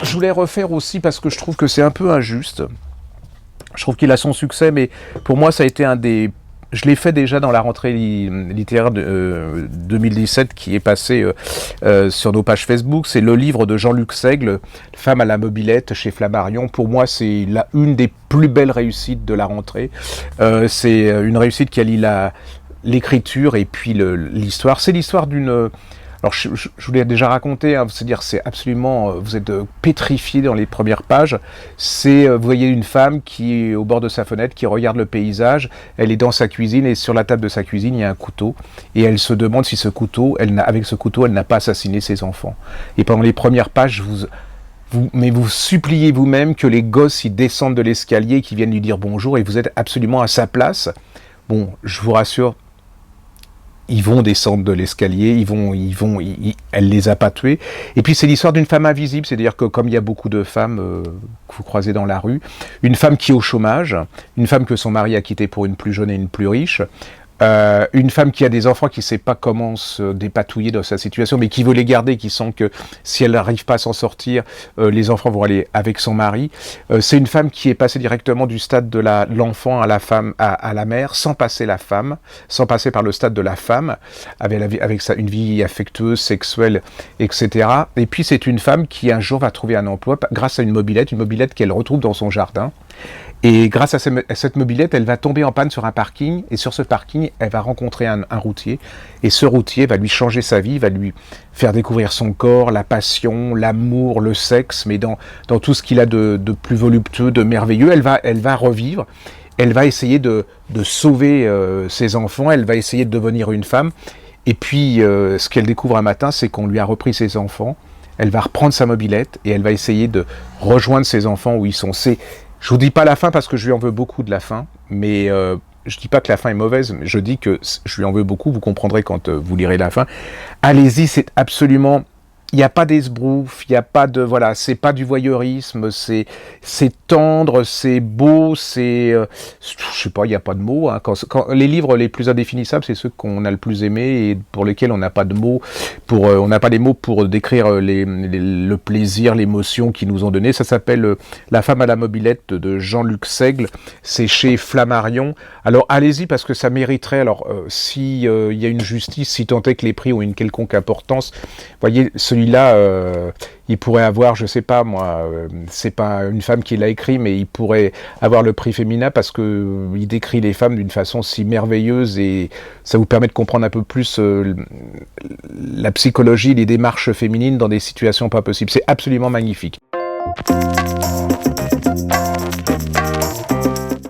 Je voulais refaire aussi parce que je trouve que c'est un peu injuste. Je trouve qu'il a son succès, mais pour moi, ça a été un des... Je l'ai fait déjà dans la rentrée littéraire de 2017 qui est passé sur nos pages Facebook. C'est le livre de Jean-Luc Seigle, Femme à la mobilette, chez Flammarion. Pour moi, c'est une des plus belles réussites de la rentrée. C'est une réussite qui allie l'écriture et puis l'histoire. C'est l'histoire d'une... Alors, je vous l'ai déjà raconté, hein, c'est-à-dire c'est absolument, vous êtes pétrifié dans les premières pages. Vous voyez une femme qui est au bord de sa fenêtre, qui regarde le paysage. Elle est dans sa cuisine et sur la table de sa cuisine, il y a un couteau. Et elle se demande si avec ce couteau, elle n'a pas assassiné ses enfants. Et pendant les premières pages, vous suppliez vous-même que les gosses y descendent de l'escalier, qui viennent lui dire bonjour, et vous êtes absolument à sa place. Bon, je vous rassure, ils vont descendre de l'escalier, elle les a pas tués. Et puis c'est l'histoire d'une femme invisible, c'est-à-dire que comme il y a beaucoup de femmes que vous croisez dans la rue, une femme qui est au chômage, une femme que son mari a quittée pour une plus jeune et une plus riche, une femme qui a des enfants qui ne sait pas comment se dépatouiller dans sa situation, mais qui veut les garder, qui sent que si elle n'arrive pas à s'en sortir, les enfants vont aller avec son mari. C'est une femme qui est passée directement du stade de l'enfant à la femme, à la mère, sans passer par le stade de la femme, avec une vie affectueuse, sexuelle, etc. Et puis c'est une femme qui un jour va trouver un emploi grâce à une mobilette qu'elle retrouve dans son jardin. Et grâce à cette mobilette, elle va tomber en panne sur un parking, et sur ce parking, elle va rencontrer un routier, et ce routier va lui changer sa vie, va lui faire découvrir son corps, la passion, l'amour, le sexe, mais dans tout ce qu'il a de plus voluptueux, de merveilleux, elle va revivre, elle va essayer de sauver ses enfants, elle va essayer de devenir une femme, et puis ce qu'elle découvre un matin, c'est qu'on lui a repris ses enfants, elle va reprendre sa mobilette, et elle va essayer de rejoindre ses enfants où ils sont. Je vous dis pas la fin parce que je lui en veux beaucoup de la fin, mais je dis pas que la fin est mauvaise, je dis que je lui en veux beaucoup, vous comprendrez quand vous lirez la fin. Allez-y, c'est absolument... Il n'y a pas d'esbrouf, il n'y a pas de... Voilà, c'est pas du voyeurisme, c'est tendre, c'est beau, je sais pas, il n'y a pas de mots. Hein. Quand les livres les plus indéfinissables, c'est ceux qu'on a le plus aimés et pour lesquels on n'a pas de mots, on n'a pas les mots pour décrire le plaisir, l'émotion qu'ils nous ont donné. Ça s'appelle La femme à la mobilette de Jean-Luc Seigle. C'est chez Flammarion. Alors allez-y parce que ça mériterait. Alors si il y a une justice, si tant est que les prix ont une quelconque importance, voyez celui-là, il pourrait avoir, je sais pas moi, c'est pas une femme qui l'a écrit, mais il pourrait avoir le prix Femina parce que il décrit les femmes d'une façon si merveilleuse et ça vous permet de comprendre un peu plus la psychologie, les démarches féminines dans des situations pas possibles. C'est absolument magnifique.